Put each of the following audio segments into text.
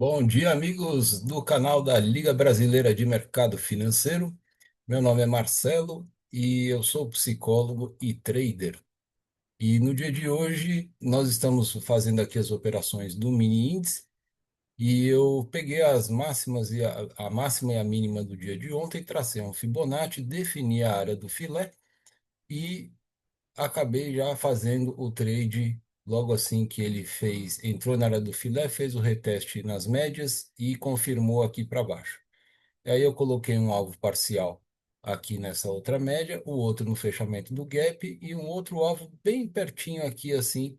Bom dia, amigos do canal da Liga Brasileira de Mercado Financeiro. Meu nome é Marcelo e eu sou psicólogo e trader. E no dia de hoje nós estamos fazendo aqui as operações do mini índice e eu peguei as máximas e a máxima e a mínima do dia de ontem, tracei um Fibonacci, defini a área do filé e acabei já fazendo o trade logo assim que ele fez, entrou na área do filé, fez o reteste nas médias e confirmou aqui para baixo. E aí eu coloquei um alvo parcial aqui nessa outra média, o outro no fechamento do gap e um outro alvo bem pertinho aqui assim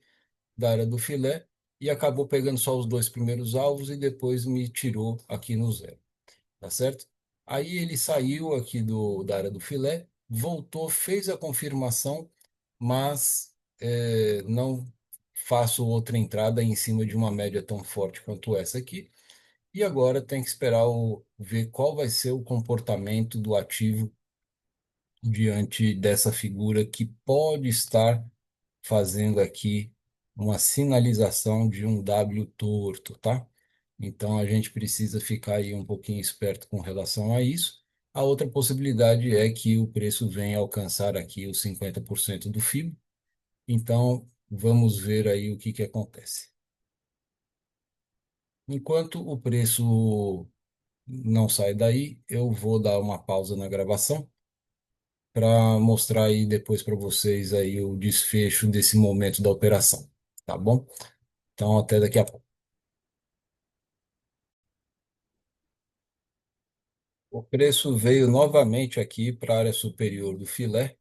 da área do filé e acabou pegando só os dois primeiros alvos e depois me tirou aqui no zero, tá certo? Aí ele saiu aqui da área do filé, voltou, fez a confirmação, mas não faço outra entrada em cima de uma média tão forte quanto essa aqui. E agora tem que esperar ver qual vai ser o comportamento do ativo diante dessa figura que pode estar fazendo aqui uma sinalização de um W torto, tá? Então a gente precisa ficar aí um pouquinho esperto com relação a isso. A outra possibilidade é que o preço venha alcançar aqui os 50% do FIBO. Então vamos ver aí o que que acontece. Enquanto o preço não sai daí, eu vou dar uma pausa na gravação para mostrar aí depois para vocês aí o desfecho desse momento da operação, tá bom? Então até daqui a pouco. O preço veio novamente aqui para a área superior do filé,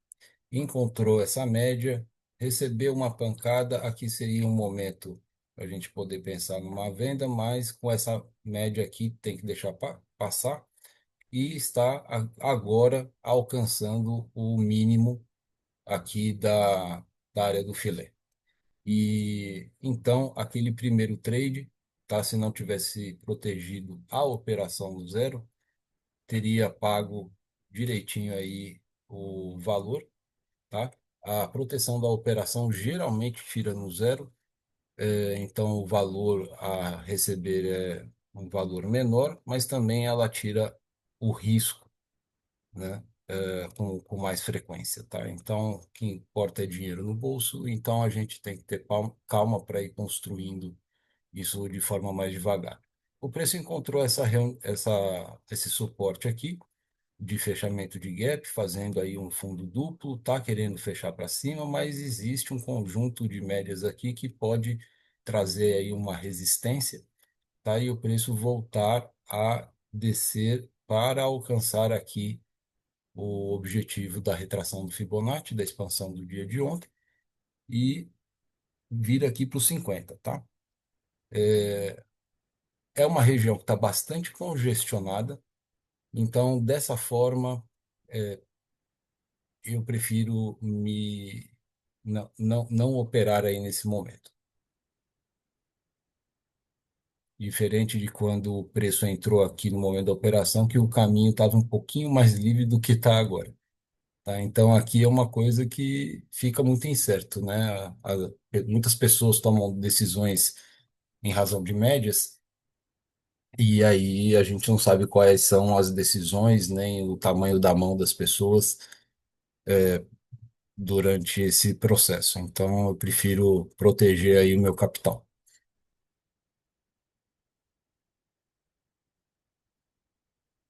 encontrou essa média, recebeu uma pancada, aqui seria um momento para a gente poder pensar numa venda, mas com essa média aqui tem que deixar passar e está agora alcançando o mínimo aqui da área do filé. E então, aquele primeiro trade, tá? Se não tivesse protegido a operação no zero, teria pago direitinho aí o valor, tá? A proteção da operação geralmente tira no zero, então o valor a receber é um valor menor, mas também ela tira o risco, né? Com mais frequência, tá? Então, o que importa é dinheiro no bolso, então a gente tem que ter calma para ir construindo isso de forma mais devagar. O preço encontrou esse suporte aqui de fechamento de gap, fazendo aí um fundo duplo, tá querendo fechar para cima, mas existe um conjunto de médias aqui que pode trazer aí uma resistência, tá? E o preço voltar a descer para alcançar aqui o objetivo da retração do Fibonacci, da expansão do dia de ontem, e vir aqui para os 50, tá? É uma região que está bastante congestionada, então, dessa forma, eu prefiro não operar aí nesse momento. Diferente de quando o preço entrou aqui no momento da operação, que o caminho estava um pouquinho mais livre do que está agora. Tá? Então, aqui é uma coisa que fica muito incerto, né? Muitas pessoas tomam decisões em razão de médias, e aí a gente não sabe quais são as decisões, nem o tamanho da mão das pessoas durante esse processo. Então, eu prefiro proteger aí o meu capital.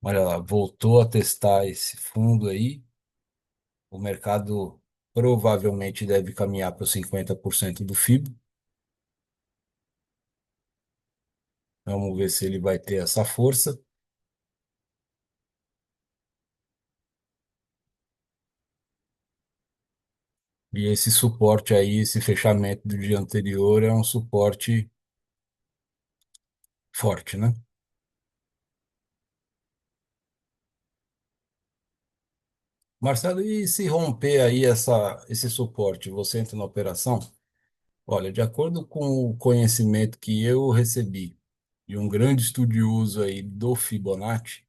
Olha lá, voltou a testar esse fundo aí. O mercado provavelmente deve caminhar para os 50% do FIBO. Vamos ver se ele vai ter essa força. E esse suporte aí, esse fechamento do dia anterior é um suporte forte, né? Marcelo, e se romper aí esse suporte, você entra na operação? Olha, de acordo com o conhecimento que eu recebi de um grande estudioso aí do Fibonacci,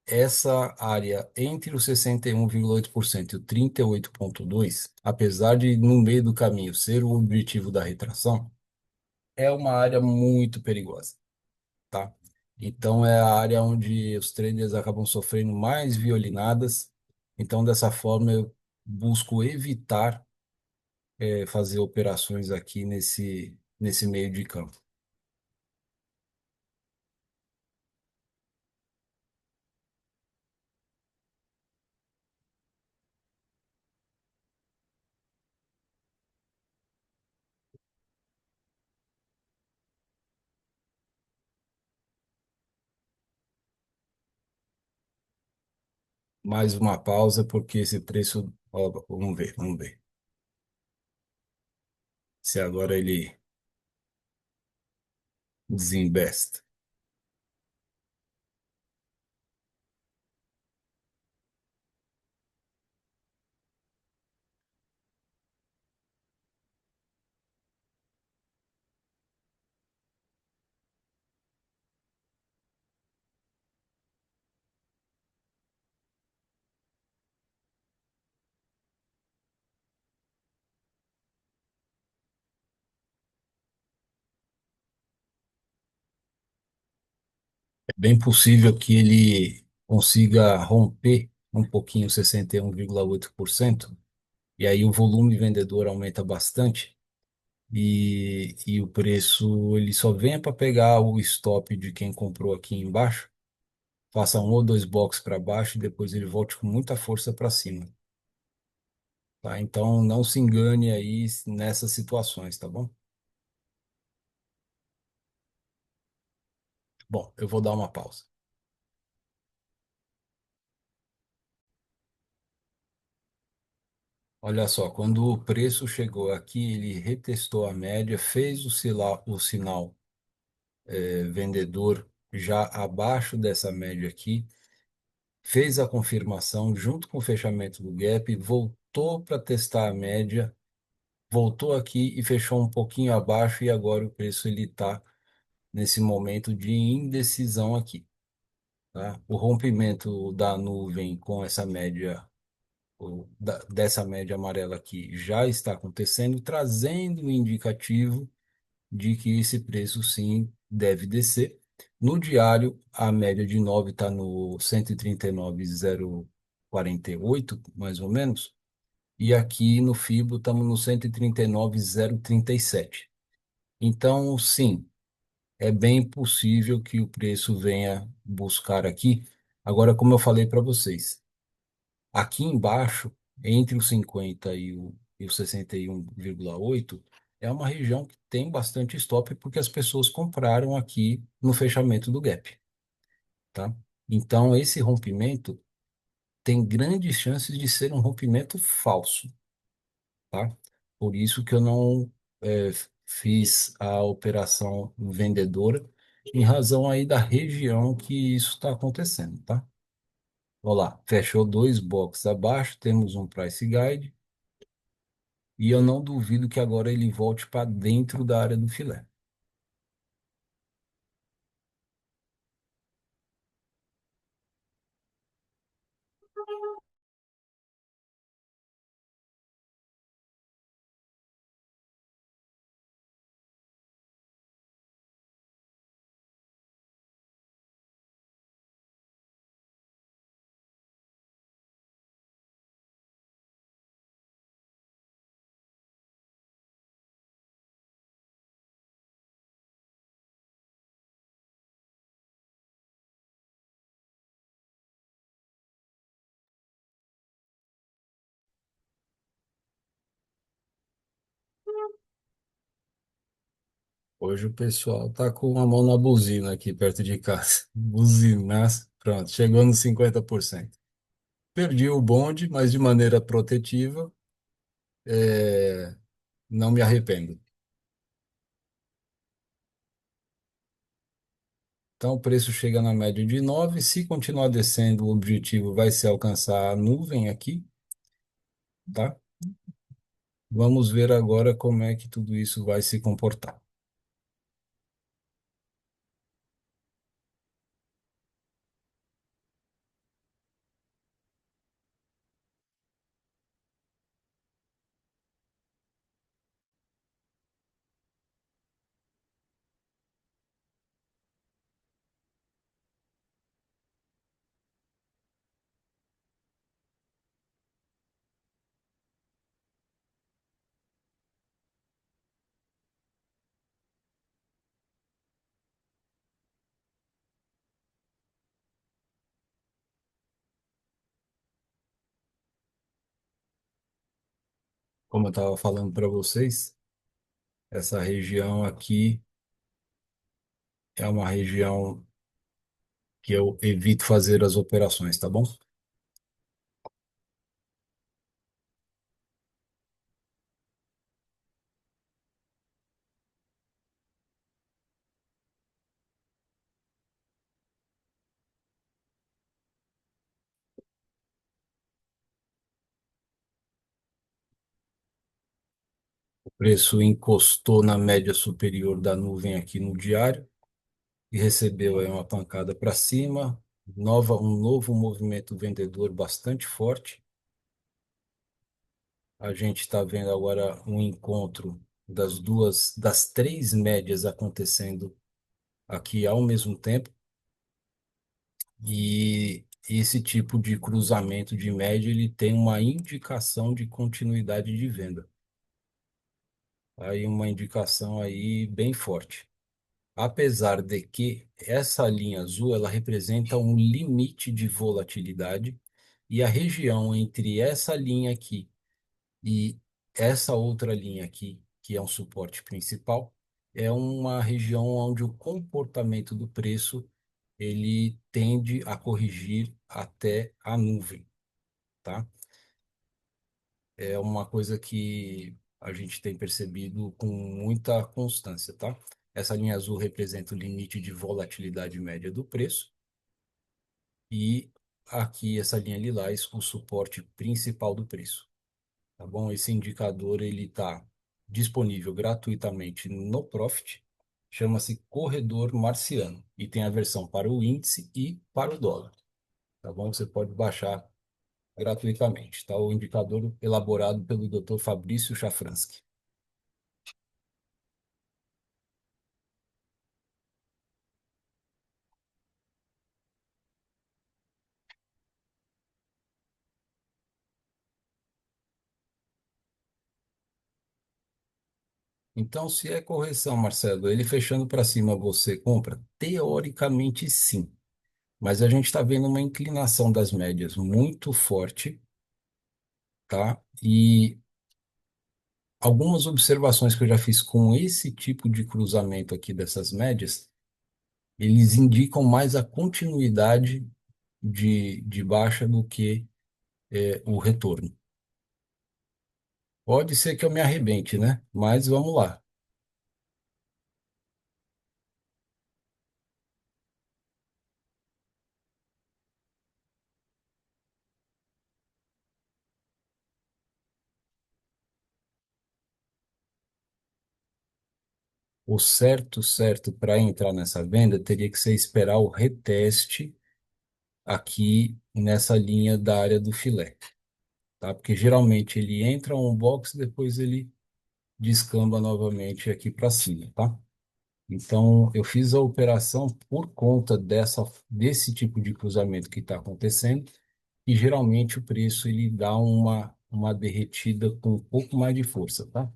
essa área entre os 61,8% e o 38,2%, apesar de no meio do caminho ser o objetivo da retração, é uma área muito perigosa. tá? Então é a área onde os traders acabam sofrendo mais violinadas. Então, dessa forma, eu busco evitar fazer operações aqui nesse meio de campo. Mais uma pausa, porque esse preço, ó, vamos ver se agora ele desinvesta. É bem possível que ele consiga romper um pouquinho 61,8%, e aí o volume vendedor aumenta bastante, e o preço ele só vem para pegar o stop de quem comprou aqui embaixo, faça um ou dois blocos para baixo e depois ele volte com muita força para cima, tá? Então não se engane aí nessas situações, tá bom? Bom, eu vou dar uma pausa. Olha só, quando o preço chegou aqui, ele retestou a média, fez o sinal vendedor já abaixo dessa média aqui, fez a confirmação junto com o fechamento do gap, voltou para testar a média, voltou aqui e fechou um pouquinho abaixo e agora o preço ele está nesse momento de indecisão aqui, tá? O rompimento da nuvem com essa média dessa média amarela aqui já está acontecendo, trazendo um indicativo de que esse preço sim deve descer. No diário, a média de 9 está no 139,048, mais ou menos, e aqui no Fibo estamos no 139,037. Então, sim, é bem possível que o preço venha buscar aqui. Agora, como eu falei para vocês, aqui embaixo, entre o 50 e o 61,8, é uma região que tem bastante stop porque as pessoas compraram aqui no fechamento do gap, tá? Então, esse rompimento tem grandes chances de ser um rompimento falso, tá? Por isso que eu não fiz a operação vendedora, em razão aí da região que isso está acontecendo, tá? Olha lá, fechou dois blocos abaixo, temos um price guide, e eu não duvido que agora ele volte para dentro da área do filé. Hoje o pessoal tá com a mão na buzina aqui perto de casa. Buzinas, pronto, chegou nos 50%. Perdi o bonde, mas de maneira protetiva, é, não me arrependo. Então o preço chega na média de 9. Se continuar descendo, o objetivo vai ser alcançar a nuvem aqui, tá? Vamos ver agora como é que tudo isso vai se comportar. Como eu estava falando para vocês, essa região aqui é uma região que eu evito fazer as operações, tá bom? O preço encostou na média superior da nuvem aqui no diário e recebeu aí uma pancada para cima, um novo movimento vendedor bastante forte. A gente está vendo agora um encontro das três médias acontecendo aqui ao mesmo tempo, e esse tipo de cruzamento de média ele tem uma indicação de continuidade de venda. Aí uma indicação aí bem forte. Apesar de que essa linha azul ela representa um limite de volatilidade e a região entre essa linha aqui e essa outra linha aqui, que é um suporte principal, é uma região onde o comportamento do preço ele tende a corrigir até a nuvem, tá? É uma coisa que a gente tem percebido com muita constância, tá? Essa linha azul representa o limite de volatilidade média do preço e aqui essa linha lilás, o suporte principal do preço. Tá bom? Esse indicador ele está disponível gratuitamente no Profit, chama-se Corredor Marciano e tem a versão para o índice e para o dólar. Tá bom? Você pode baixar gratuitamente. Tá? O indicador elaborado pelo Dr. Fabrício Chafransky. Então, se é correção, Marcelo, ele fechando para cima, você compra? Teoricamente, sim. Mas a gente está vendo uma inclinação das médias muito forte, tá? E algumas observações que eu já fiz com esse tipo de cruzamento aqui dessas médias, eles indicam mais a continuidade de baixa do que o retorno. Pode ser que eu me arrebente, né? Mas vamos lá. O certo para entrar nessa venda teria que ser esperar o reteste aqui nessa linha da área do filé, tá? Porque geralmente ele entra um box, depois ele descamba novamente aqui para cima, tá? Então, eu fiz a operação por conta desse tipo de cruzamento que está acontecendo, e geralmente o preço ele dá uma derretida com um pouco mais de força, tá?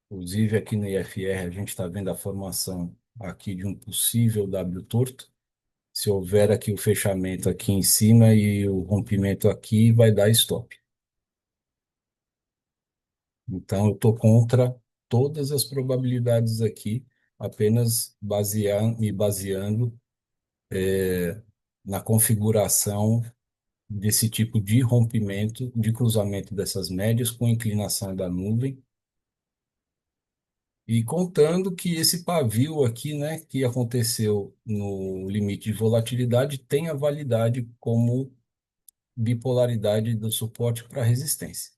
Inclusive aqui no IFR a gente está vendo a formação aqui de um possível W torto. Se houver aqui o fechamento aqui em cima e o rompimento aqui, vai dar stop. Então, eu estou contra todas as probabilidades aqui, apenas me baseando na configuração desse tipo de rompimento, de cruzamento dessas médias com inclinação da nuvem, e contando que esse pavio aqui, né, que aconteceu no limite de volatilidade, tenha validade como bipolaridade do suporte para resistência.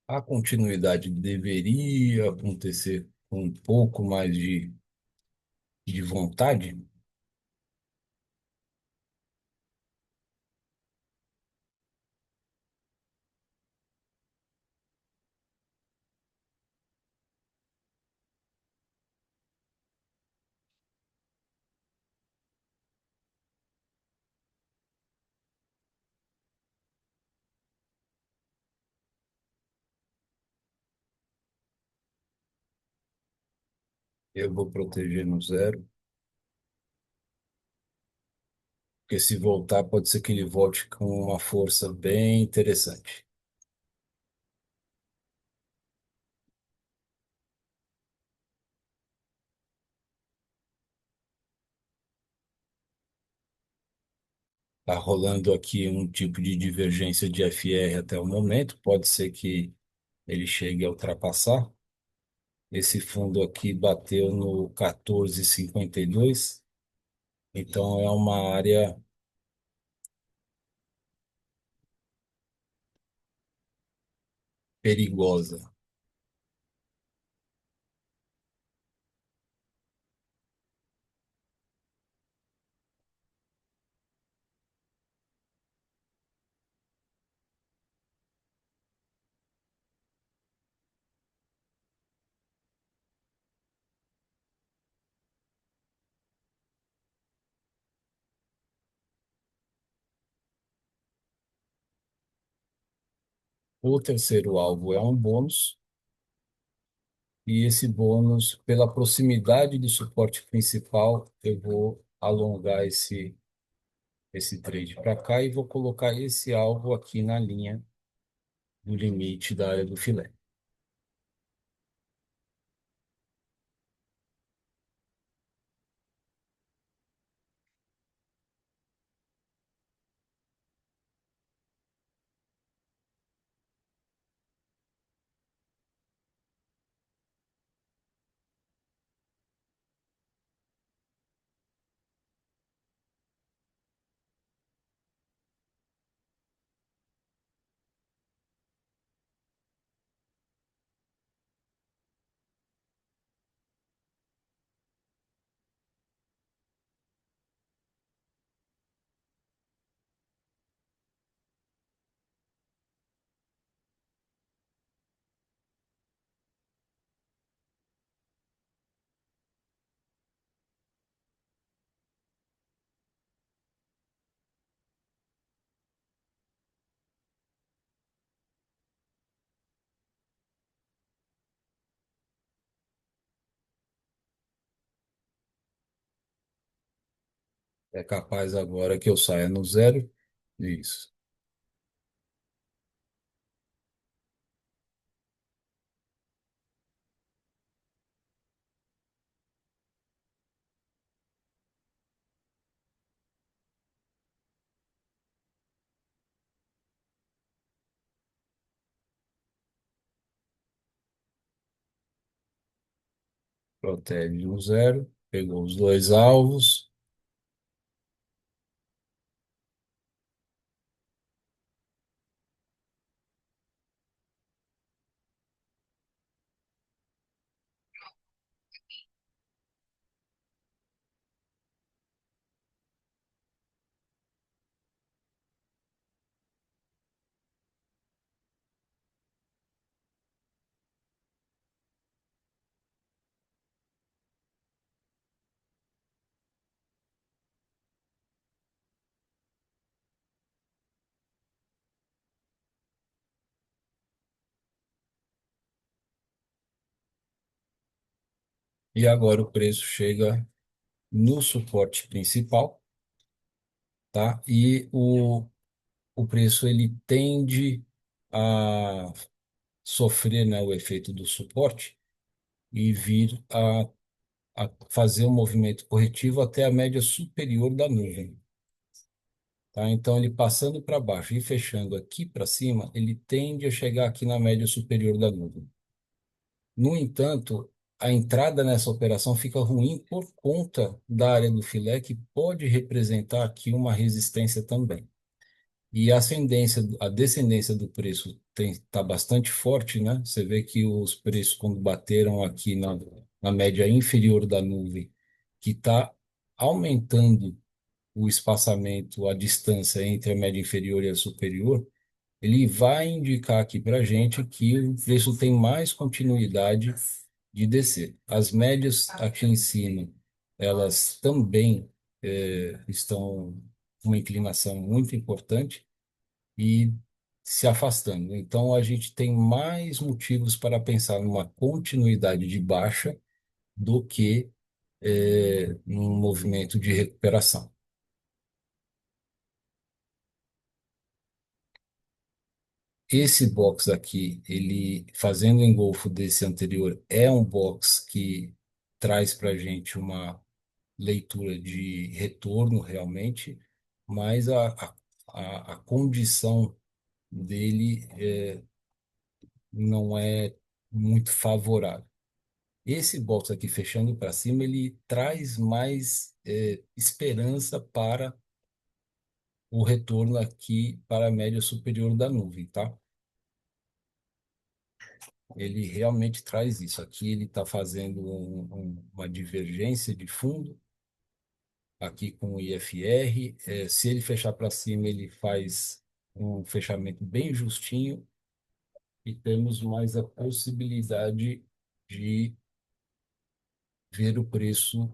A continuidade deveria acontecer com um pouco mais de vontade. Eu vou proteger no zero, porque se voltar, pode ser que ele volte com uma força bem interessante. Está rolando aqui um tipo de divergência de FR até o momento, pode ser que ele chegue a ultrapassar. Esse fundo aqui bateu no 14,52, então é uma área perigosa. O terceiro alvo é um bônus, e esse bônus, pela proximidade do suporte principal, eu vou alongar esse trade para cá e vou colocar esse alvo aqui na linha do limite da área do filé. É capaz agora que eu saia no zero. Isso. Protege no zero. Pegou os dois alvos. E agora o preço chega no suporte principal, tá? E o preço ele tende a sofrer, né, o efeito do suporte e vir a fazer um movimento corretivo até a média superior da nuvem. Tá? Então, ele passando para baixo e fechando aqui para cima, ele tende a chegar aqui na média superior da nuvem. No entanto, a entrada nessa operação fica ruim por conta da área do filé, que pode representar aqui uma resistência também. E a descendência do preço está bastante forte, né? Você vê que os preços, quando bateram aqui na média inferior da nuvem, que está aumentando o espaçamento, a distância entre a média inferior e a superior, ele vai indicar aqui para a gente que o preço tem mais continuidade de descer. As médias aqui em cima, elas também estão com uma inclinação muito importante e se afastando. Então, a gente tem mais motivos para pensar numa continuidade de baixa do que num movimento de recuperação. Esse box aqui, ele fazendo o engolfo desse anterior, é um box que traz para a gente uma leitura de retorno realmente, mas a condição dele não é muito favorável. Esse box aqui fechando para cima, ele traz mais esperança para o retorno aqui para a média superior da nuvem, tá? Ele realmente traz isso. Aqui ele está fazendo uma divergência de fundo, aqui com o IFR. Se ele fechar para cima, ele faz um fechamento bem justinho e temos mais a possibilidade de ver o preço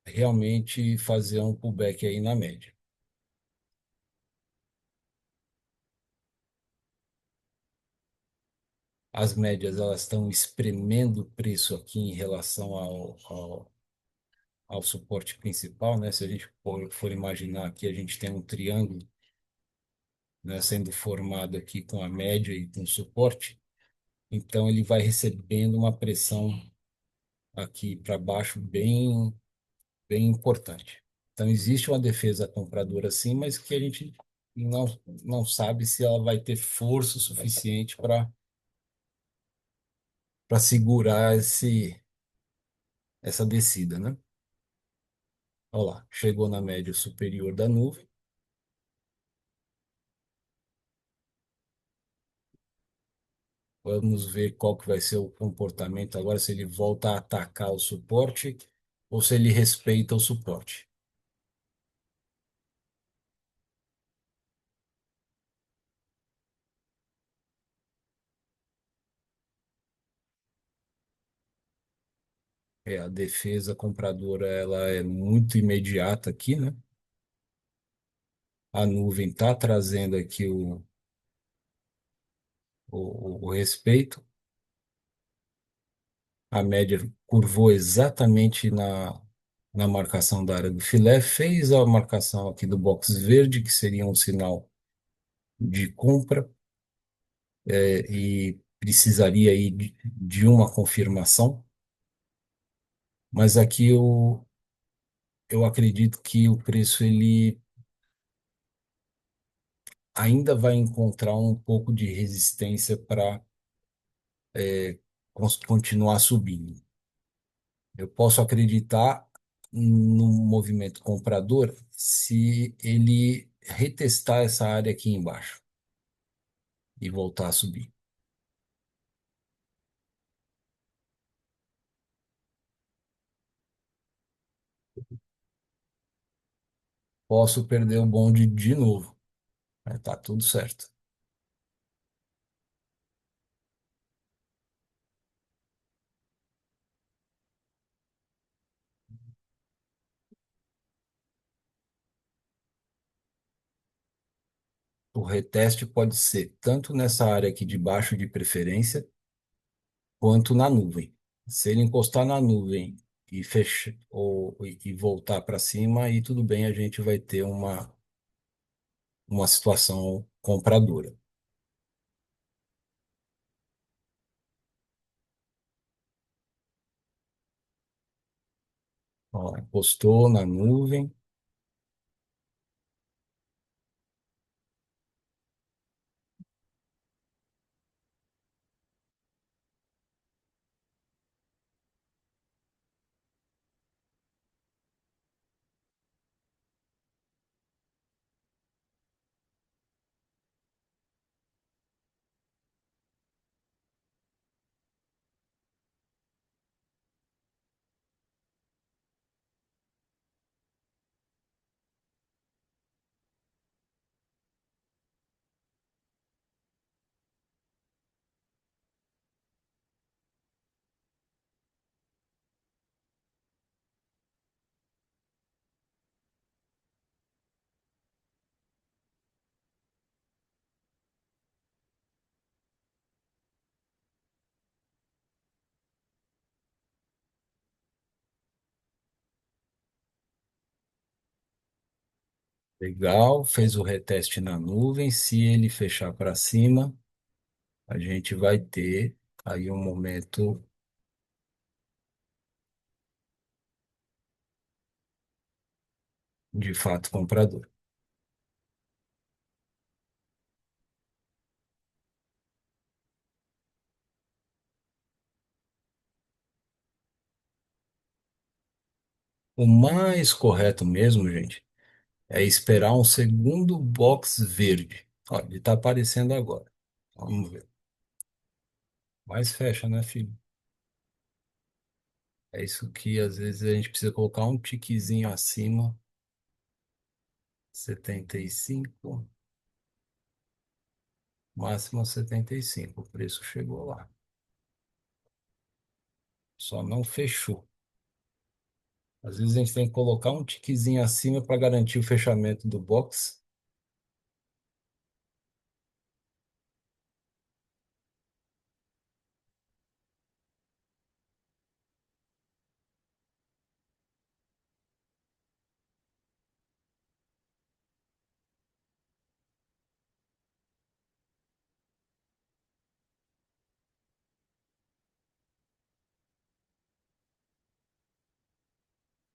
realmente fazer um pullback aí na média. As médias elas estão espremendo o preço aqui em relação ao suporte principal, né? Se a gente for imaginar que a gente tem um triângulo, né, sendo formado aqui com a média e com o suporte, então ele vai recebendo uma pressão aqui para baixo bem importante. Então existe uma defesa compradora sim, mas que a gente não, não sabe se ela vai ter força suficiente para segurar essa descida, né? Olha lá, chegou na média superior da nuvem. Vamos ver qual que vai ser o comportamento agora, se ele volta a atacar o suporte ou se ele respeita o suporte. A defesa compradora ela é muito imediata aqui, né? A nuvem está trazendo aqui o respeito. A média curvou exatamente na marcação da área do filé, fez a marcação aqui do box verde, que seria um sinal de compra, e precisaria aí de uma confirmação. Mas aqui eu acredito que o preço ele ainda vai encontrar um pouco de resistência para continuar subindo. Eu posso acreditar no movimento comprador se ele retestar essa área aqui embaixo e voltar a subir. Posso perder o bonde de novo, mas tá tudo certo. O reteste pode ser tanto nessa área aqui de baixo de preferência, quanto na nuvem. Se ele encostar na nuvem e fechar e voltar para cima, aí tudo bem, a gente vai ter uma situação compradora. Ó, encostou na nuvem, Legal, fez o reteste na nuvem. Se ele fechar para cima, a gente vai ter aí um momento de fato comprador. O mais correto mesmo, gente, é esperar um segundo box verde. Olha, ele está aparecendo agora. Vamos ver. Mas fecha, né, filho? É isso que às vezes a gente precisa colocar um tiquezinho acima. 75, máximo 75. O preço chegou lá. Só não fechou. Às vezes a gente tem que colocar um tiquezinho acima para garantir o fechamento do box.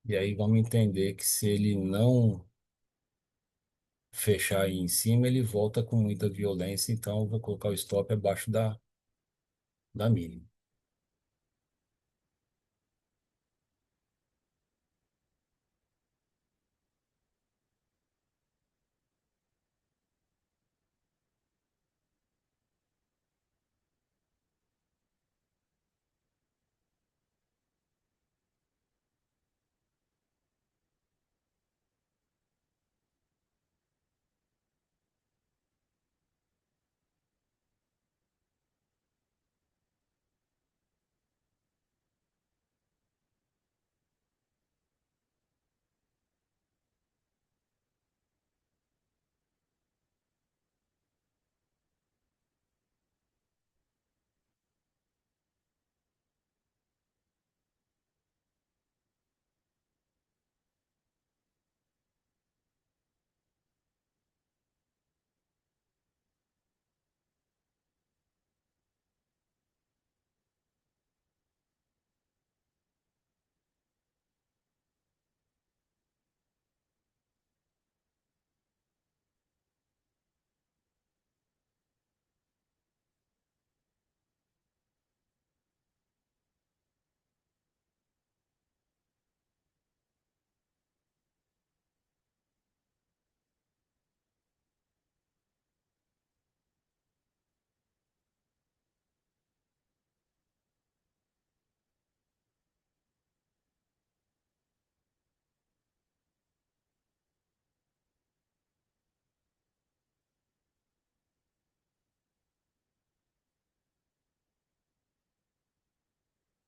E aí vamos entender que se ele não fechar aí em cima, ele volta com muita violência. Então eu vou colocar o stop abaixo da mínima.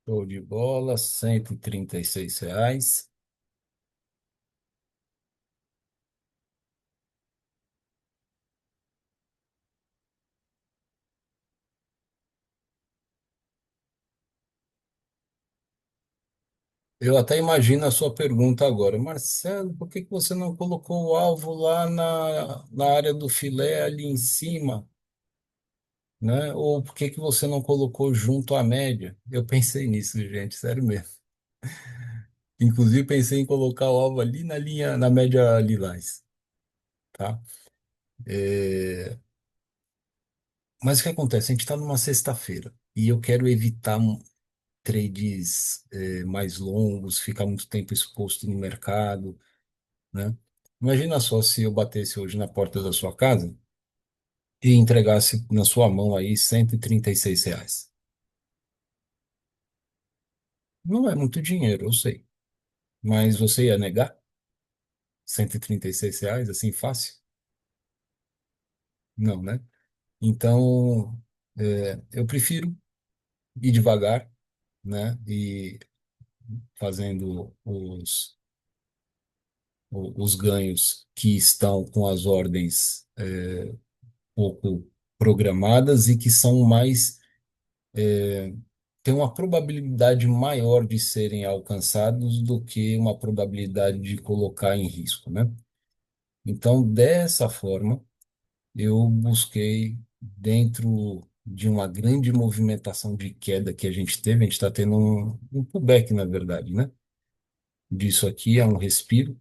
Show de bola, R$ 136. Eu até imagino a sua pergunta agora, Marcelo, por que que você não colocou o alvo lá na área do filé ali em cima, né? Ou por que que você não colocou junto à média? Eu pensei nisso, gente, sério mesmo. Inclusive pensei em colocar o alvo ali na linha, na média lilás, tá? É, mas o que acontece? A gente está numa sexta-feira e eu quero evitar trades mais longos, ficar muito tempo exposto no mercado, né? Imagina só se eu batesse hoje na porta da sua casa e entregasse na sua mão aí R$ 136. Não é muito dinheiro, eu sei. Mas você ia negar R$ 136 assim fácil? Não, né? Então, eu prefiro ir devagar, né? E fazendo os ganhos que estão com as ordens pouco programadas e que são mais tem uma probabilidade maior de serem alcançados do que uma probabilidade de colocar em risco, né? Então, dessa forma, eu busquei, dentro de uma grande movimentação de queda que a gente está tendo um pullback, na verdade, né? Disso aqui é um respiro.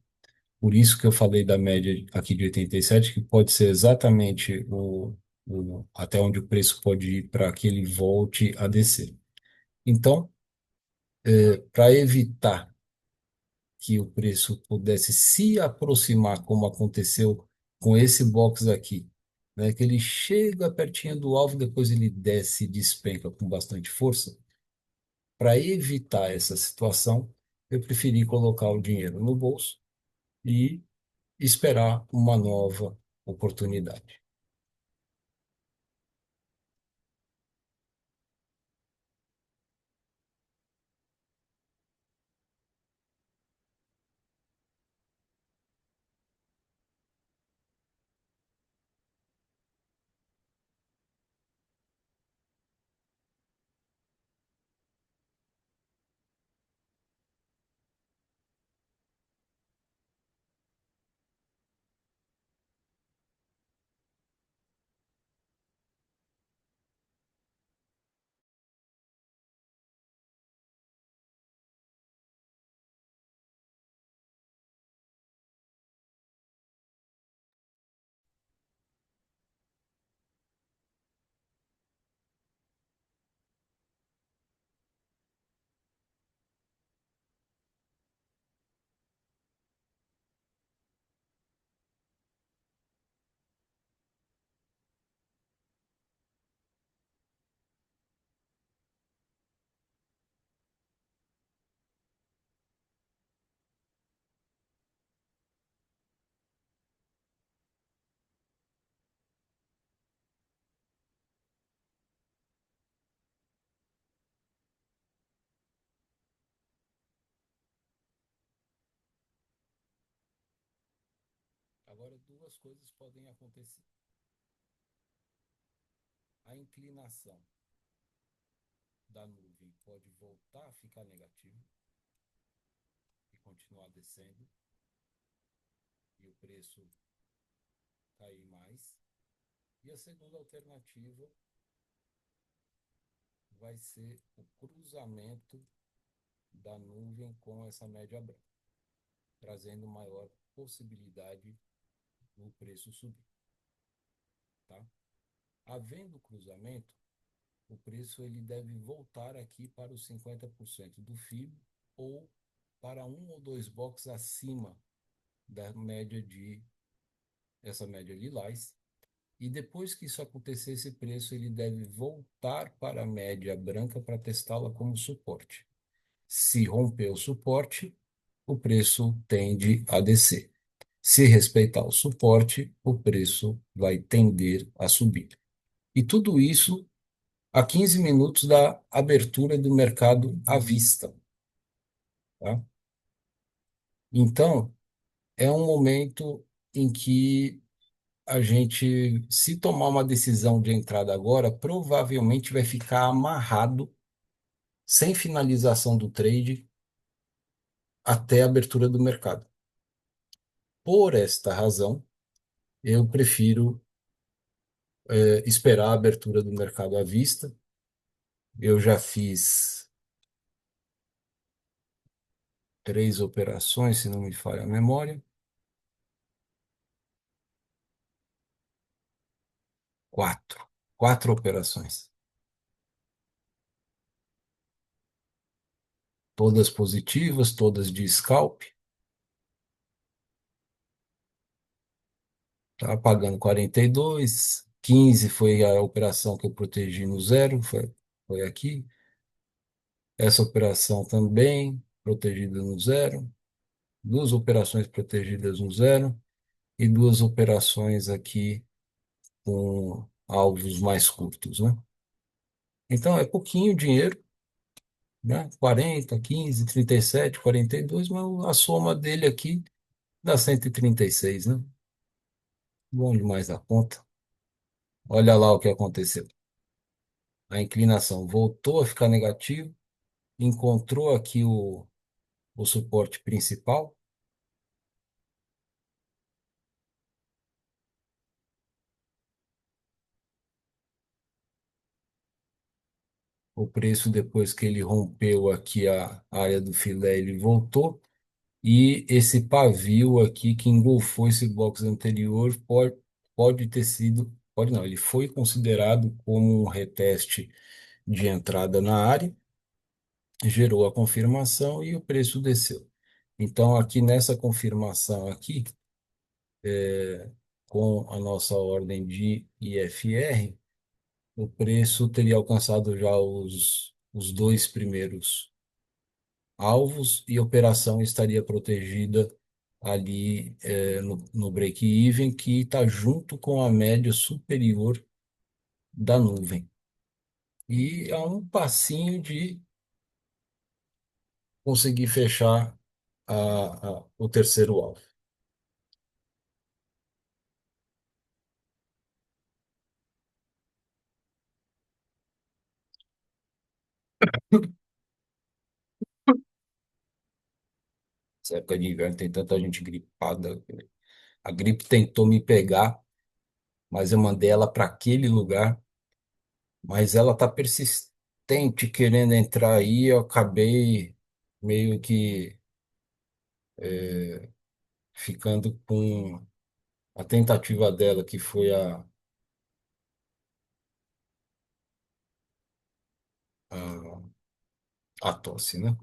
Por isso que eu falei da média aqui de 87, que pode ser exatamente até onde o preço pode ir para que ele volte a descer. Então, para evitar que o preço pudesse se aproximar, como aconteceu com esse box aqui, né, que ele chega pertinho do alvo, depois ele desce e despenca com bastante força, para evitar essa situação, eu preferi colocar o dinheiro no bolso e esperar uma nova oportunidade. Agora, duas coisas podem acontecer. A inclinação da nuvem pode voltar a ficar negativa e continuar descendo, e o preço cair mais. E a segunda alternativa vai ser o cruzamento da nuvem com essa média branca, trazendo maior possibilidade do preço subir, tá? Havendo cruzamento, o preço ele deve voltar aqui para os 50% do FIB ou para um ou dois blocos acima da média de essa média lilás. E depois que isso acontecer, esse preço ele deve voltar para a média branca para testá-la como suporte. Se romper o suporte, o preço tende a descer. Se respeitar o suporte, o preço vai tender a subir. E tudo isso a 15 minutos da abertura do mercado à vista, tá? Então, é um momento em que a gente, se tomar uma decisão de entrada agora, provavelmente vai ficar amarrado, sem finalização do trade, até a abertura do mercado. Por esta razão, eu prefiro esperar a abertura do mercado à vista. Eu já fiz três operações, se não me falha a memória. Quatro. Quatro operações. Todas positivas, todas de scalp. Tá pagando 42. 15 foi a operação que eu protegi no zero, foi aqui. Essa operação também protegida no zero. Duas operações protegidas no zero e duas operações aqui com alvos mais curtos, né? Então é pouquinho dinheiro, né? 40, 15, 37, 42, mas a soma dele aqui dá 136, né? Bom demais da conta. Olha lá o que aconteceu. A inclinação voltou a ficar negativo, encontrou aqui o suporte principal, O preço depois que ele rompeu aqui a área do filé, ele voltou. E esse pavio aqui que engolfou esse box anterior pode ter sido, pode não, ele foi considerado como um reteste de entrada na área, gerou a confirmação e o preço desceu. Então, aqui nessa confirmação aqui, com a nossa ordem de IFR, o preço teria alcançado já os dois primeiros alvos e a operação estaria protegida ali no break-even, que está junto com a média superior da nuvem. E a um passinho de conseguir fechar o terceiro alvo. Essa época de inverno tem tanta gente gripada. A gripe tentou me pegar, mas eu mandei ela para aquele lugar. Mas ela tá persistente querendo entrar aí. Eu acabei meio que ficando com a tentativa dela, que foi a, a tosse, né?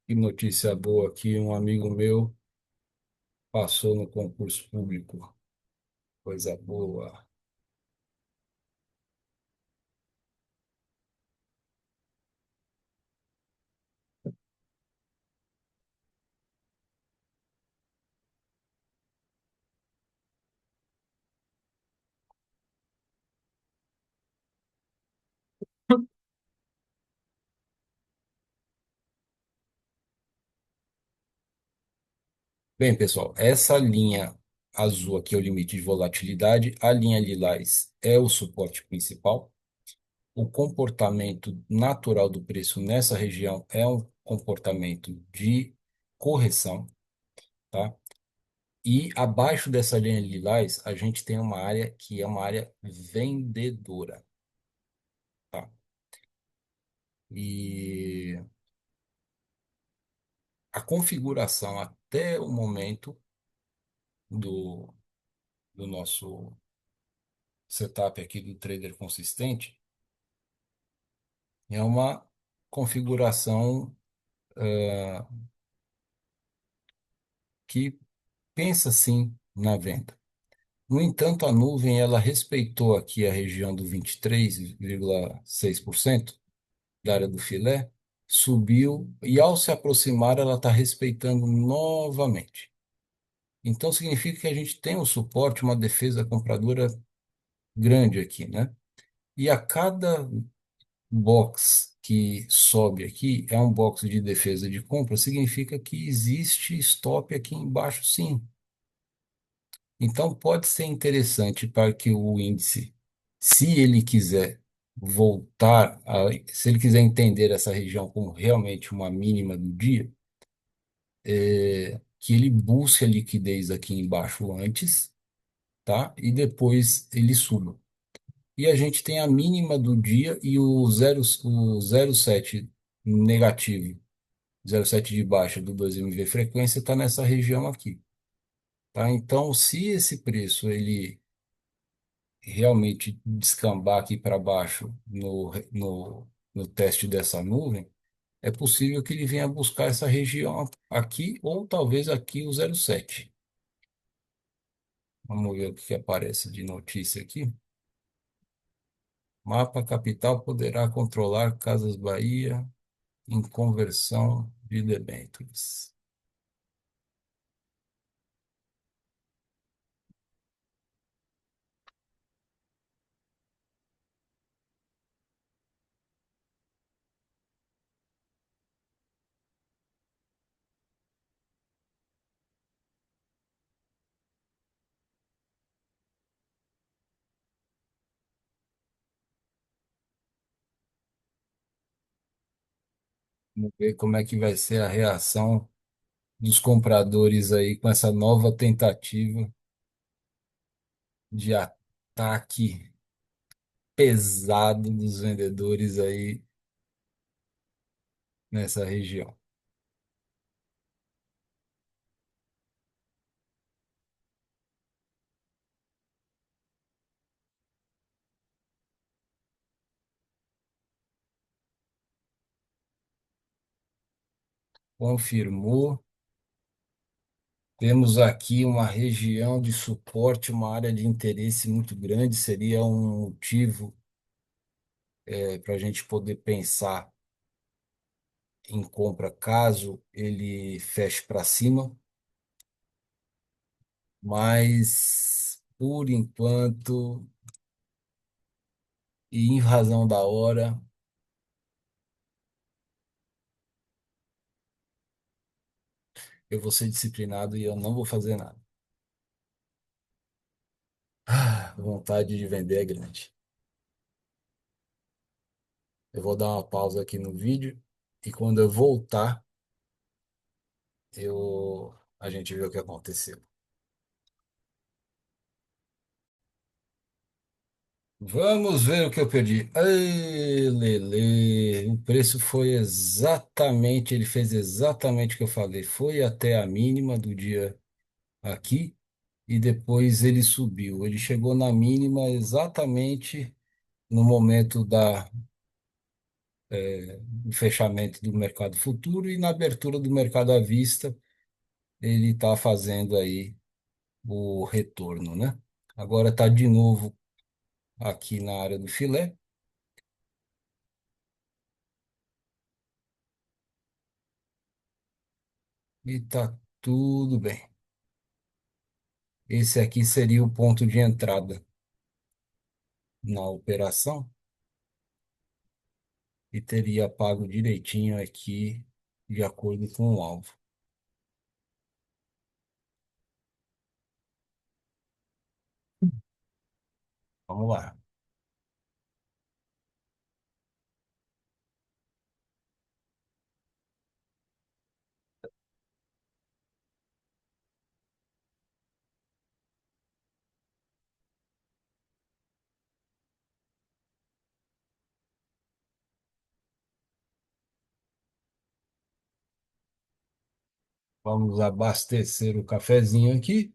Que notícia boa aqui, um amigo meu passou no concurso público. Coisa boa. Bem, pessoal, essa linha azul aqui é o limite de volatilidade, a linha lilás é o suporte principal. O comportamento natural do preço nessa região é um comportamento de correção, tá? E abaixo dessa linha lilás, a gente tem uma área que é uma área vendedora, tá? E a configuração até o momento do, do nosso setup aqui do trader consistente é uma configuração que pensa sim na venda. No entanto, a nuvem ela respeitou aqui a região do 23,6% da área do filé, subiu e ao se aproximar ela está respeitando novamente. Então significa que a gente tem um suporte, uma defesa compradora grande aqui, né? E a cada box que sobe aqui é um box de defesa de compra, significa que existe stop aqui embaixo, sim. Então, pode ser interessante para que o índice, se ele quiser voltar, se ele quiser entender essa região como realmente uma mínima do dia, que ele busque a liquidez aqui embaixo antes, tá? E depois ele suba. E a gente tem a mínima do dia e o 0,7 negativo, 0,7 de baixa do 2MV frequência está nessa região aqui, tá? Então, se esse preço ele realmente descambar aqui para baixo no teste dessa nuvem, é possível que ele venha buscar essa região aqui ou talvez aqui o 0,7. Vamos ver o que aparece de notícia aqui. Mapa Capital poderá controlar Casas Bahia em conversão de debêntures. Vamos ver como é que vai ser a reação dos compradores aí com essa nova tentativa de ataque pesado dos vendedores aí nessa região. Confirmou. Temos aqui uma região de suporte, uma área de interesse muito grande, seria um motivo para a gente poder pensar em compra caso ele feche para cima, mas por enquanto, e em razão da hora, eu vou ser disciplinado e eu não vou fazer nada. A vontade de vender é grande. Eu vou dar uma pausa aqui no vídeo e quando eu voltar, a gente vê o que aconteceu. Vamos ver o que eu perdi. Ai, Lele, o preço foi exatamente, ele fez exatamente o que eu falei. Foi até a mínima do dia aqui e depois ele subiu. Ele chegou na mínima exatamente no momento do fechamento do mercado futuro e na abertura do mercado à vista, ele está fazendo aí o retorno, né? Agora está de novo aqui na área do filé e está tudo bem. Esse aqui seria o ponto de entrada na operação e teria pago direitinho aqui de acordo com o alvo. Vamos lá. Vamos abastecer o cafezinho aqui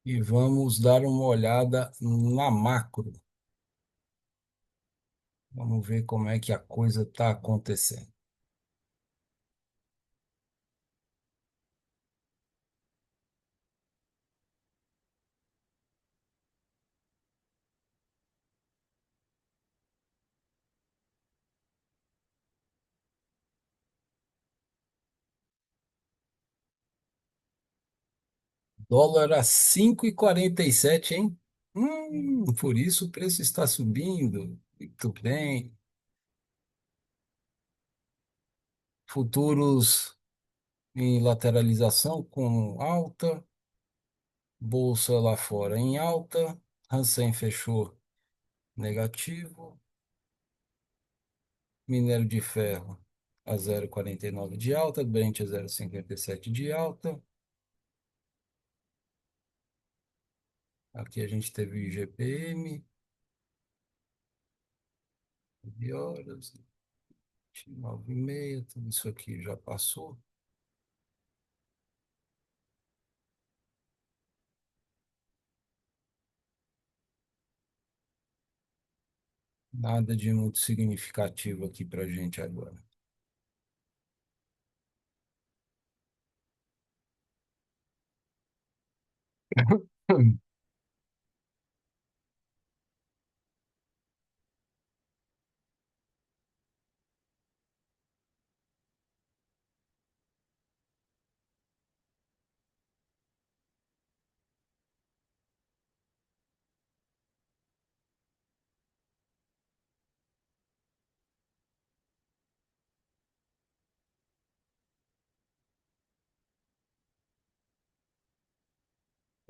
e vamos dar uma olhada na macro. Vamos ver como é que a coisa está acontecendo. Dólar a 5,47, hein? Por isso o preço está subindo. Muito bem. Futuros em lateralização com alta. Bolsa lá fora em alta. Hansen fechou negativo. Minério de ferro a 0,49 de alta. Brent a 0,57 de alta. Aqui a gente teve o IGPM de horas, 9h30, tudo isso aqui já passou. Nada de muito significativo aqui para gente agora.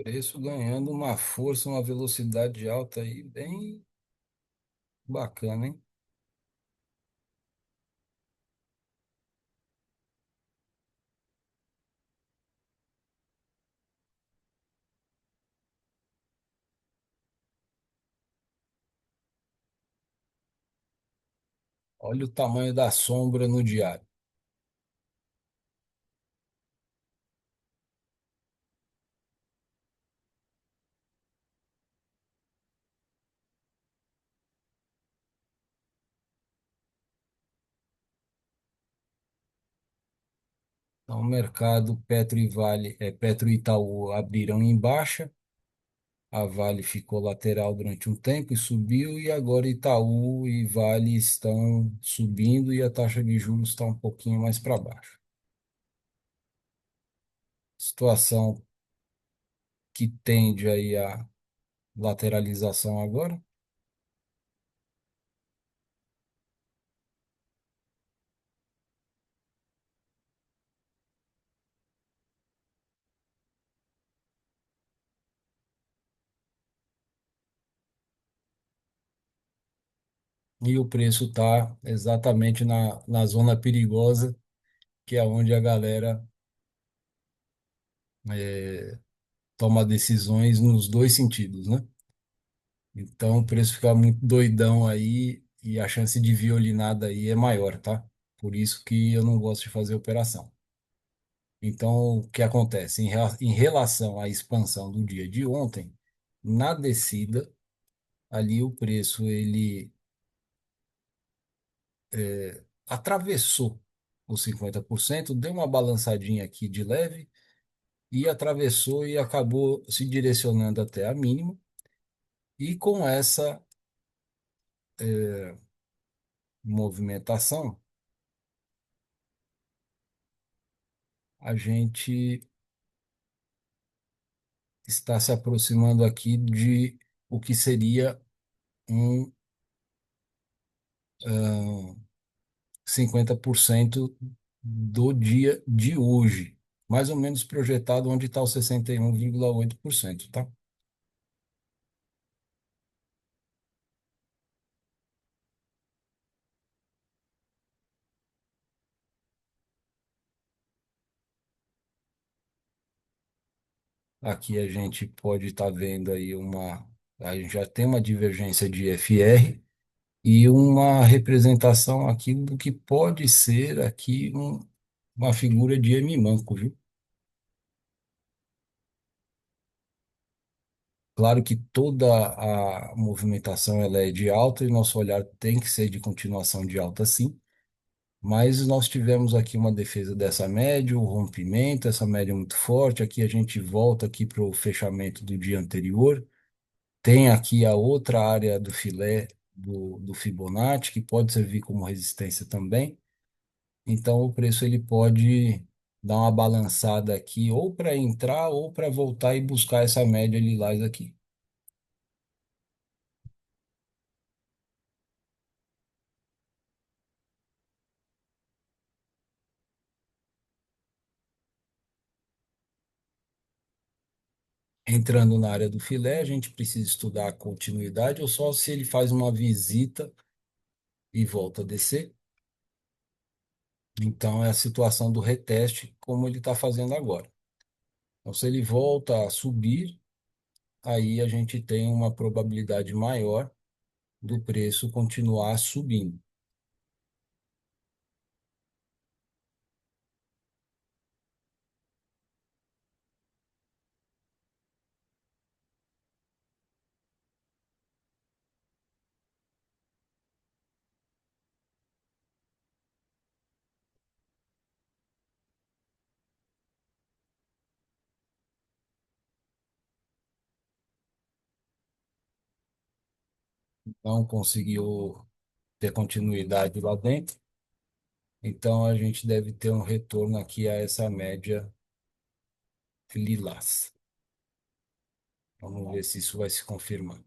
Preço ganhando uma força, uma velocidade alta aí, bem bacana, hein? Olha o tamanho da sombra no diário. Então, o mercado Petro e Vale, Petro e Itaú abriram em baixa, a Vale ficou lateral durante um tempo e subiu, e agora Itaú e Vale estão subindo e a taxa de juros está um pouquinho mais para baixo. Situação que tende aí a lateralização agora, e o preço está exatamente na zona perigosa, que é onde a galera eh, toma decisões nos dois sentidos, né? Então o preço fica muito doidão aí e a chance de violinada aí é maior, tá? Por isso que eu não gosto de fazer operação. Então, o que acontece? Em relação à expansão do dia de ontem, na descida, ali o preço ele atravessou os 50%, deu uma balançadinha aqui de leve e atravessou e acabou se direcionando até a mínima. E com essa movimentação, a gente está se aproximando aqui de o que seria um 50% do dia de hoje, mais ou menos projetado onde está o 61,8%, tá? Aqui a gente pode estar vendo aí a gente já tem uma divergência de FR e uma representação aqui do que pode ser aqui uma figura de M manco, viu? Claro que toda a movimentação ela é de alta e nosso olhar tem que ser de continuação de alta, sim. Mas nós tivemos aqui uma defesa dessa média, o rompimento, essa média muito forte. Aqui a gente volta aqui para o fechamento do dia anterior. Tem aqui a outra área do filé do Fibonacci, que pode servir como resistência também. Então o preço ele pode dar uma balançada aqui, ou para entrar, ou para voltar e buscar essa média lilás aqui. Entrando na área do filé, a gente precisa estudar a continuidade ou só se ele faz uma visita e volta a descer. Então, é a situação do reteste, como ele está fazendo agora. Então, se ele volta a subir, aí a gente tem uma probabilidade maior do preço continuar subindo. Não conseguiu ter continuidade lá dentro, então a gente deve ter um retorno aqui a essa média lilás. Vamos ver se isso vai se confirmar.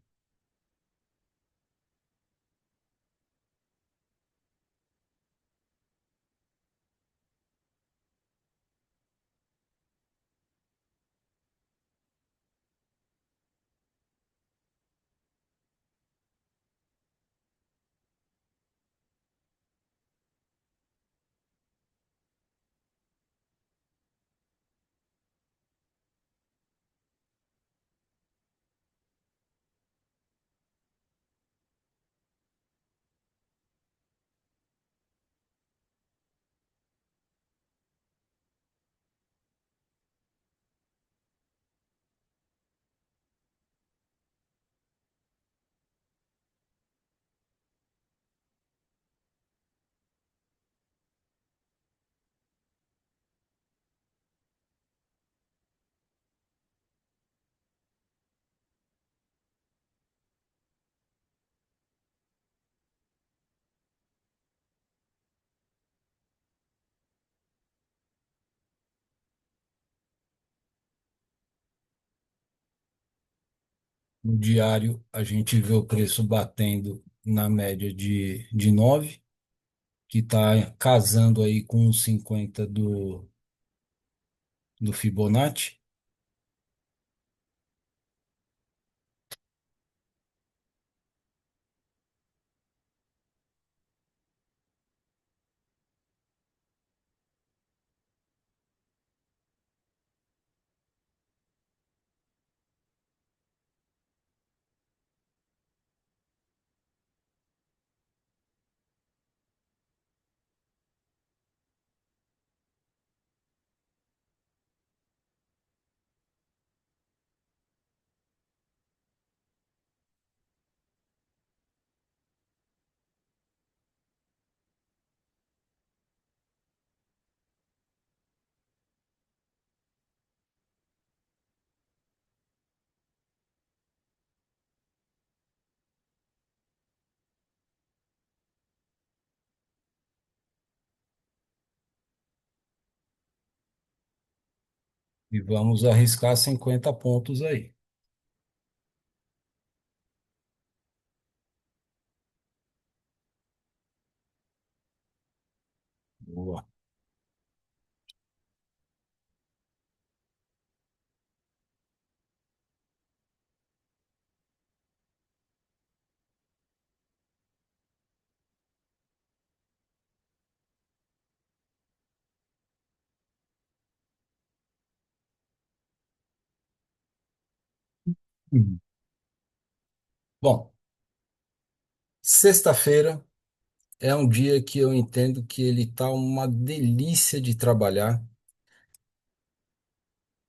No diário, a gente vê o preço batendo na média de 9, que está casando aí com os 50 do Fibonacci. E vamos arriscar 50 pontos aí. Boa. Uhum. Bom, sexta-feira é um dia que eu entendo que ele tá uma delícia de trabalhar.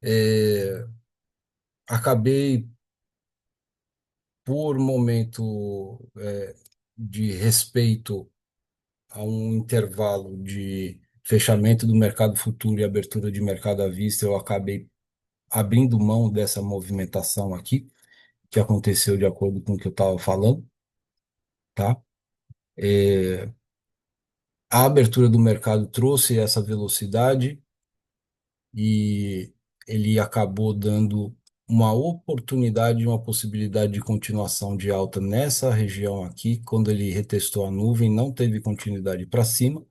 É, acabei, por momento, de respeito a um intervalo de fechamento do mercado futuro e abertura de mercado à vista, eu acabei abrindo mão dessa movimentação aqui, que aconteceu de acordo com o que eu estava falando, tá? É, a abertura do mercado trouxe essa velocidade e ele acabou dando uma oportunidade, uma possibilidade de continuação de alta nessa região aqui, quando ele retestou a nuvem, não teve continuidade para cima,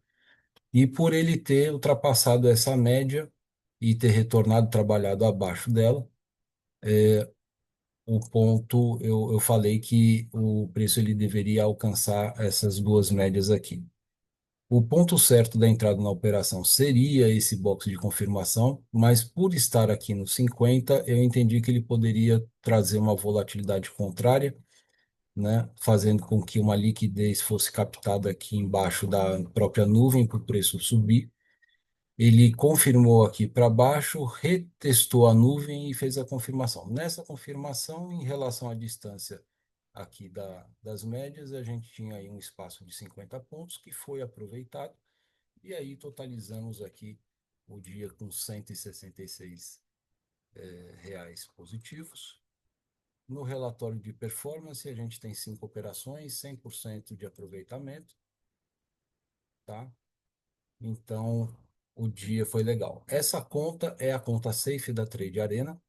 e por ele ter ultrapassado essa média e ter retornado trabalhado abaixo dela, o ponto eu falei que o preço ele deveria alcançar essas duas médias aqui. O ponto certo da entrada na operação seria esse box de confirmação, mas por estar aqui no 50, eu entendi que ele poderia trazer uma volatilidade contrária, né, fazendo com que uma liquidez fosse captada aqui embaixo da própria nuvem para o preço subir. Ele confirmou aqui para baixo, retestou a nuvem e fez a confirmação. Nessa confirmação, em relação à distância aqui das médias, a gente tinha aí um espaço de 50 pontos que foi aproveitado e aí totalizamos aqui o dia com 166 reais positivos. No relatório de performance, a gente tem 5 operações, 100% de aproveitamento, tá? Então, o dia foi legal. Essa conta é a conta Safe da Trade Arena,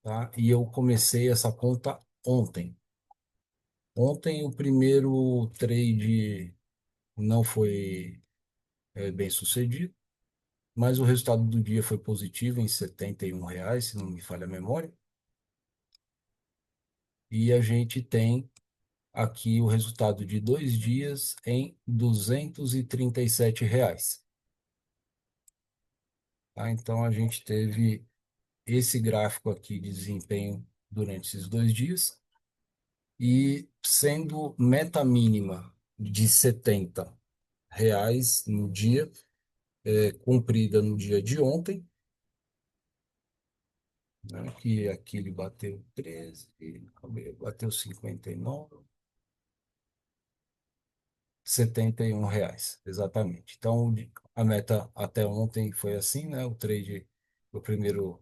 tá? E eu comecei essa conta ontem. Ontem o primeiro trade não foi bem sucedido, mas o resultado do dia foi positivo em R$ 71, se não me falha a memória. E a gente tem aqui o resultado de 2 dias em R$ 237. Tá? Então a gente teve esse gráfico aqui de desempenho durante esses 2 dias e sendo meta mínima de R$ 70 no dia, cumprida no dia de ontem, né, que aqui ele bateu 13, bateu 59, R$ 71, exatamente. Então, a meta até ontem foi assim, né? O trade, o primeiro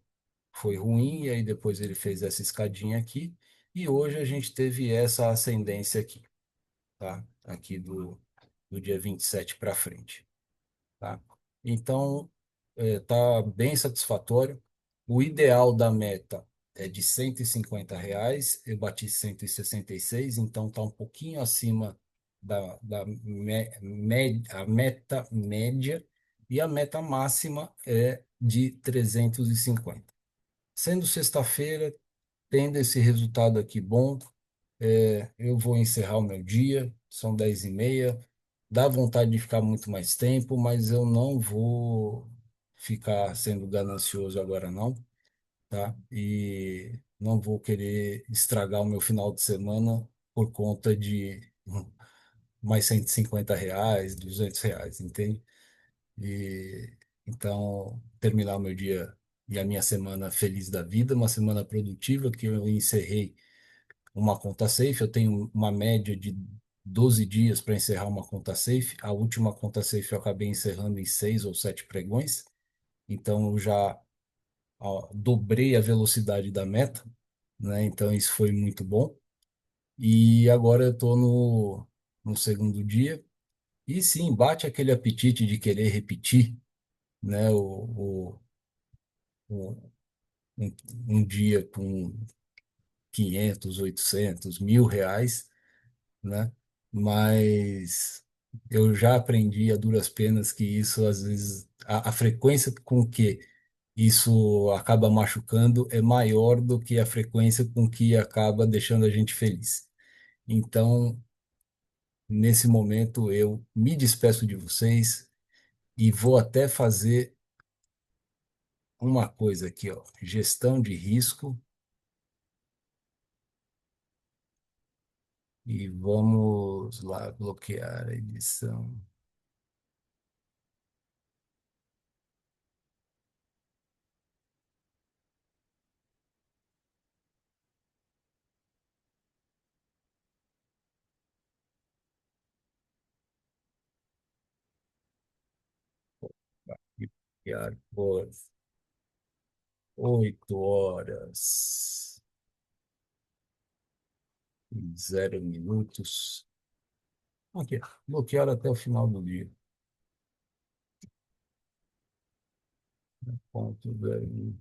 foi ruim, e aí depois ele fez essa escadinha aqui, e hoje a gente teve essa ascendência aqui, tá? Aqui do dia 27 para frente, tá? Então, tá bem satisfatório. O ideal da meta é de R$ 150, eu bati 166, então está um pouquinho acima a meta média, e a meta máxima é de 350. Sendo sexta-feira, tendo esse resultado aqui bom, eu vou encerrar o meu dia, são 10h30, dá vontade de ficar muito mais tempo, mas eu não vou ficar sendo ganancioso agora não, tá? E não vou querer estragar o meu final de semana por conta de mais R$ 150, R$ 200, entende? E então terminar o meu dia e a minha semana feliz da vida, uma semana produtiva que eu encerrei uma conta safe. Eu tenho uma média de 12 dias para encerrar uma conta safe. A última conta safe eu acabei encerrando em 6 ou 7 pregões, então eu já dobrei a velocidade da meta, né? Então isso foi muito bom. E agora eu estou no segundo dia. E sim, bate aquele apetite de querer repetir, né? O- um, um dia com 500, 800, R$ 1.000, né? Mas eu já aprendi a duras penas que isso, às vezes, a frequência com que isso acaba machucando é maior do que a frequência com que acaba deixando a gente feliz. Então, nesse momento, eu me despeço de vocês e vou até fazer uma coisa aqui, ó, gestão de risco, e vamos lá bloquear a edição. E bloquear por 8 horas e 0 minutos. Aqui, bloquear até o final do dia. Ponto 0.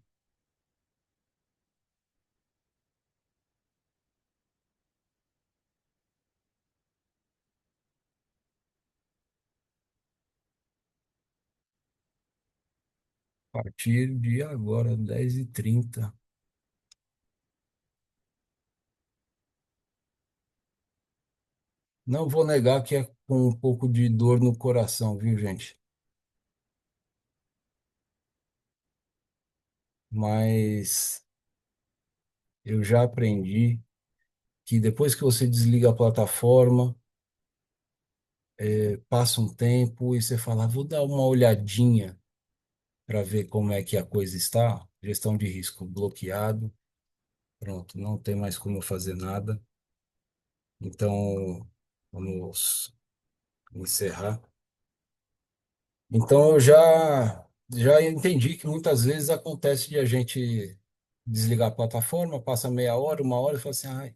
A partir de agora, 10h30. Não vou negar que é com um pouco de dor no coração, viu, gente? Mas eu já aprendi que depois que você desliga a plataforma, passa um tempo e você fala, vou dar uma olhadinha para ver como é que a coisa está. Gestão de risco bloqueado. Pronto, não tem mais como fazer nada. Então, vamos encerrar. Então, eu já entendi que muitas vezes acontece de a gente desligar a plataforma, passa meia hora, uma hora e fala assim, ai,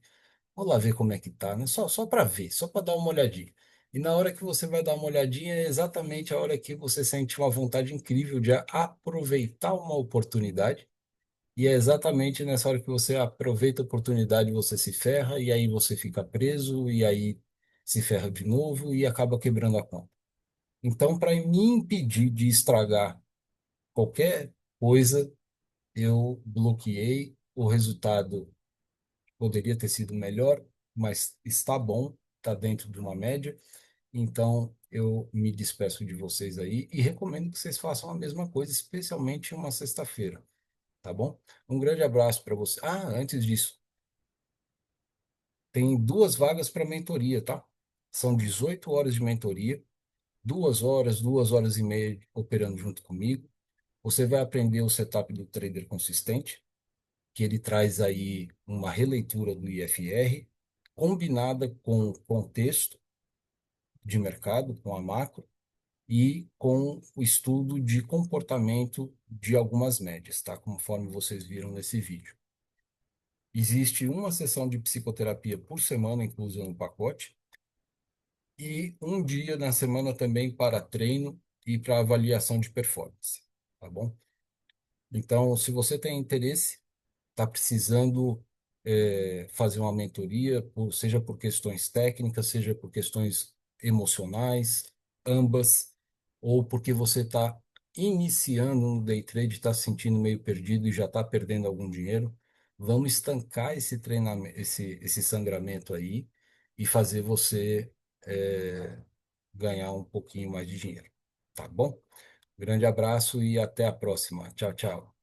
vou lá ver como é que tá, né? Só para ver, só para dar uma olhadinha. E na hora que você vai dar uma olhadinha, é exatamente a hora que você sente uma vontade incrível de aproveitar uma oportunidade. E é exatamente nessa hora que você aproveita a oportunidade, você se ferra, e aí você fica preso, e aí se ferra de novo e acaba quebrando a conta. Então, para me impedir de estragar qualquer coisa, eu bloqueei. O resultado poderia ter sido melhor, mas está bom, está dentro de uma média. Então, eu me despeço de vocês aí e recomendo que vocês façam a mesma coisa, especialmente uma sexta-feira, tá bom? Um grande abraço para você. Ah, antes disso, tem 2 vagas para mentoria, tá? São 18 horas de mentoria, 2 horas, 2 horas e meia operando junto comigo. Você vai aprender o setup do trader consistente, que ele traz aí uma releitura do IFR, combinada com contexto de mercado, com a macro, e com o estudo de comportamento de algumas médias, tá? Conforme vocês viram nesse vídeo. Existe uma sessão de psicoterapia por semana inclusa no pacote, e um dia na semana também para treino e para avaliação de performance, tá bom? Então, se você tem interesse, está precisando fazer uma mentoria, seja por questões técnicas, seja por questões emocionais, ambas, ou porque você está iniciando no day trade, está se sentindo meio perdido e já está perdendo algum dinheiro, vamos estancar esse treinamento, esse sangramento aí e fazer você ganhar um pouquinho mais de dinheiro. Tá bom? Grande abraço e até a próxima. Tchau, tchau.